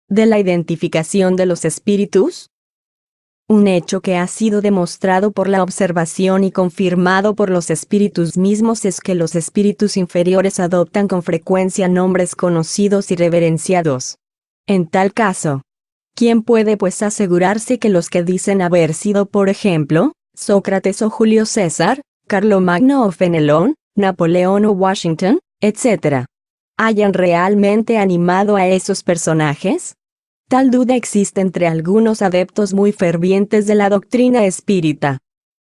de la identificación de los espíritus? Un hecho que ha sido demostrado por la observación y confirmado por los espíritus mismos es que los espíritus inferiores adoptan con frecuencia nombres conocidos y reverenciados. En tal caso, ¿quién puede pues asegurarse que los que dicen haber sido, por ejemplo, Sócrates o Julio César, Carlomagno o Fenelón, Napoleón o Washington, etc., hayan realmente animado a esos personajes? Tal duda existe entre algunos adeptos muy fervientes de la doctrina espírita.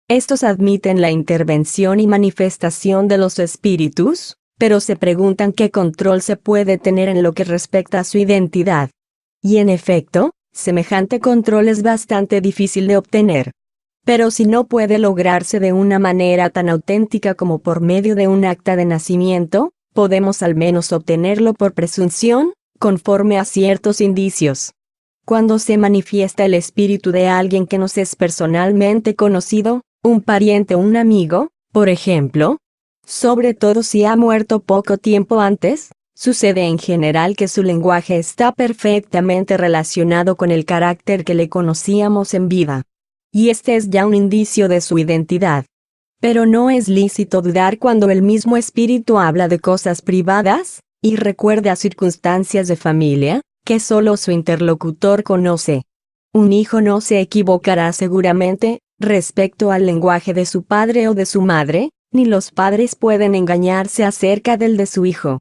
Estos admiten la intervención y manifestación de los espíritus, pero se preguntan qué control se puede tener en lo que respecta a su identidad. Y en efecto, semejante control es bastante difícil de obtener. Pero si no puede lograrse de una manera tan auténtica como por medio de un acta de nacimiento, podemos al menos obtenerlo por presunción, conforme a ciertos indicios. Cuando se manifiesta el espíritu de alguien que nos es personalmente conocido, un pariente o un amigo, por ejemplo, sobre todo si ha muerto poco tiempo antes, sucede en general que su lenguaje está perfectamente relacionado con el carácter que le conocíamos en vida. Y este es ya un indicio de su identidad. Pero no es lícito dudar cuando el mismo espíritu habla de cosas privadas, y recuerda circunstancias de familia, que solo su interlocutor conoce. Un hijo no se equivocará seguramente, respecto al lenguaje de su padre o de su madre, ni los padres pueden engañarse acerca del de su hijo.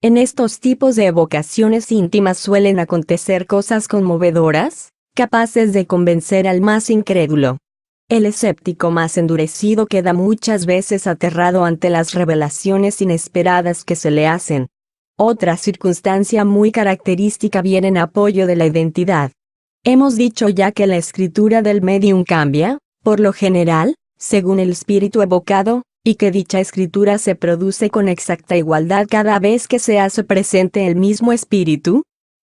En estos tipos de evocaciones íntimas suelen acontecer cosas conmovedoras, capaces de convencer al más incrédulo. El escéptico más endurecido queda muchas veces aterrado ante las revelaciones inesperadas que se le hacen. Otra circunstancia muy característica viene en apoyo de la identidad. Hemos dicho ya que la escritura del médium cambia, por lo general, según el espíritu evocado, y que dicha escritura se produce con exacta igualdad cada vez que se hace presente el mismo espíritu.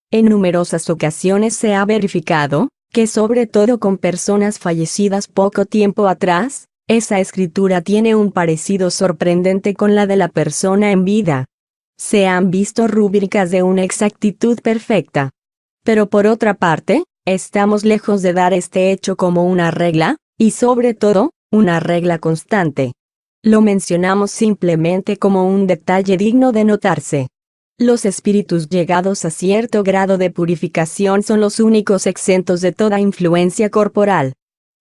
En numerosas ocasiones se ha verificado, que sobre todo con personas fallecidas poco tiempo atrás, esa escritura tiene un parecido sorprendente con la de la persona en vida. Se han visto rúbricas de una exactitud perfecta. Pero por otra parte, estamos lejos de dar este hecho como una regla, y sobre todo, una regla constante. Lo mencionamos simplemente como un detalle digno de notarse. Los espíritus llegados a cierto grado de purificación son los únicos exentos de toda influencia corporal.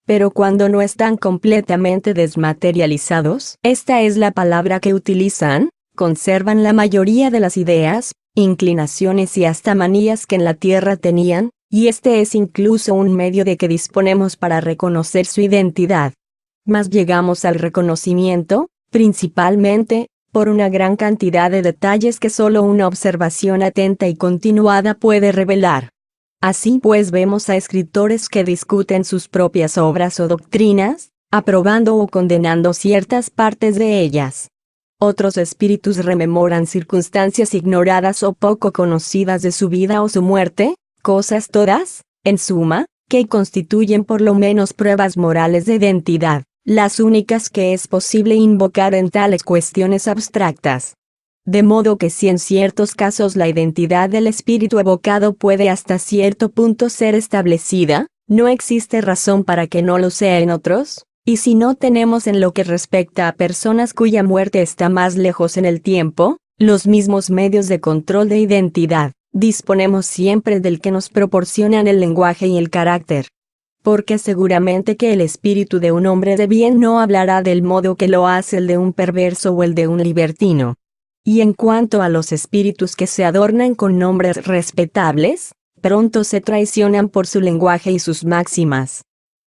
Pero cuando no están completamente desmaterializados, esta es la palabra que utilizan, conservan la mayoría de las ideas, inclinaciones y hasta manías que en la tierra tenían, y este es incluso un medio de que disponemos para reconocer su identidad. Mas llegamos al reconocimiento, principalmente, por una gran cantidad de detalles que solo una observación atenta y continuada puede revelar. Así pues vemos a escritores que discuten sus propias obras o doctrinas, aprobando o condenando ciertas partes de ellas. Otros espíritus rememoran circunstancias ignoradas o poco conocidas de su vida o su muerte, cosas todas, en suma, que constituyen por lo menos pruebas morales de identidad, las únicas que es posible invocar en tales cuestiones abstractas. De modo que si en ciertos casos la identidad del espíritu evocado puede hasta cierto punto ser establecida, no existe razón para que no lo sea en otros, y si no tenemos en lo que respecta a personas cuya muerte está más lejos en el tiempo, los mismos medios de control de identidad, disponemos siempre del que nos proporcionan el lenguaje y el carácter. Porque seguramente que el espíritu de un hombre de bien no hablará del modo que lo hace el de un perverso o el de un libertino. Y en cuanto a los espíritus que se adornan con nombres respetables, pronto se traicionan por su lenguaje y sus máximas.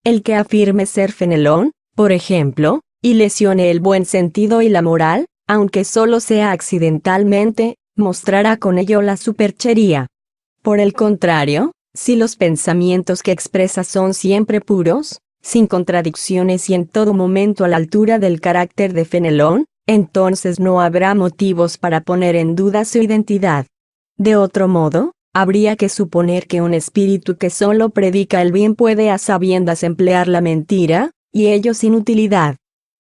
El que afirme ser Fenelón, por ejemplo, y lesione el buen sentido y la moral, aunque solo sea accidentalmente, mostrará con ello la superchería. Por el contrario, si los pensamientos que expresa son siempre puros, sin contradicciones y en todo momento a la altura del carácter de Fenelón, entonces no habrá motivos para poner en duda su identidad. De otro modo, habría que suponer que un espíritu que solo predica el bien puede a sabiendas emplear la mentira, y ello sin utilidad.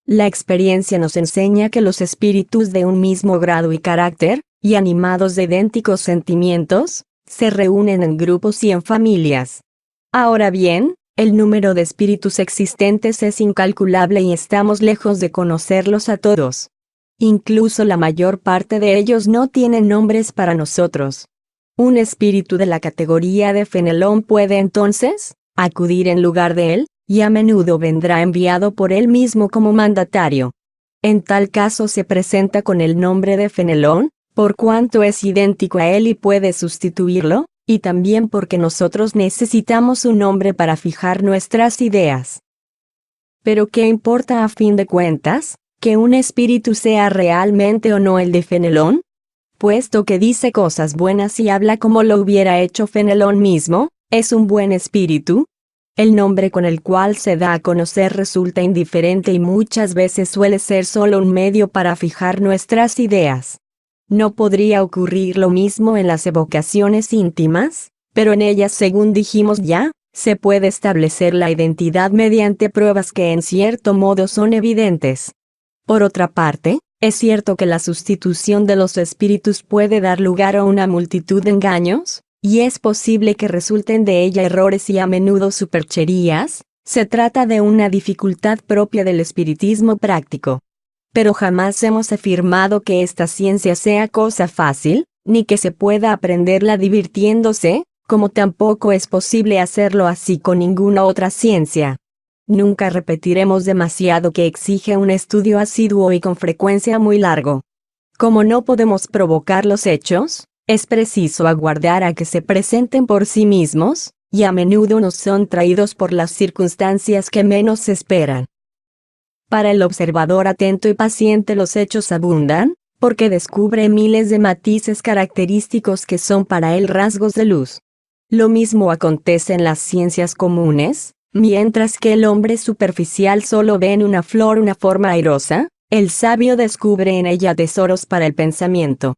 La experiencia nos enseña que los espíritus de un mismo grado y carácter, y animados de idénticos sentimientos, se reúnen en grupos y en familias. Ahora bien, el número de espíritus existentes es incalculable y estamos lejos de conocerlos a todos. Incluso la mayor parte de ellos no tienen nombres para nosotros. Un espíritu de la categoría de Fenelón puede entonces acudir en lugar de él, y a menudo vendrá enviado por él mismo como mandatario. En tal caso se presenta con el nombre de Fenelón, por cuanto es idéntico a él y puede sustituirlo, y también porque nosotros necesitamos un nombre para fijar nuestras ideas. Pero ¿qué importa a fin de cuentas, que un espíritu sea realmente o no el de Fenelón? Puesto que dice cosas buenas y habla como lo hubiera hecho Fenelón mismo, ¿es un buen espíritu? El nombre con el cual se da a conocer resulta indiferente y muchas veces suele ser solo un medio para fijar nuestras ideas. ¿No podría ocurrir lo mismo en las evocaciones íntimas? Pero en ellas, según dijimos ya, se puede establecer la identidad mediante pruebas que en cierto modo son evidentes. Por otra parte, es cierto que la sustitución de los espíritus puede dar lugar a una multitud de engaños, y es posible que resulten de ella errores y a menudo supercherías. Se trata de una dificultad propia del espiritismo práctico. Pero jamás hemos afirmado que esta ciencia sea cosa fácil, ni que se pueda aprenderla divirtiéndose, como tampoco es posible hacerlo así con ninguna otra ciencia. Nunca repetiremos demasiado que exige un estudio asiduo y con frecuencia muy largo. Como no podemos provocar los hechos, es preciso aguardar a que se presenten por sí mismos, y a menudo nos son traídos por las circunstancias que menos se esperan. Para el observador atento y paciente los hechos abundan, porque descubre miles de matices característicos que son para él rasgos de luz. Lo mismo acontece en las ciencias comunes. Mientras que el hombre superficial solo ve en una flor una forma airosa, el sabio descubre en ella tesoros para el pensamiento.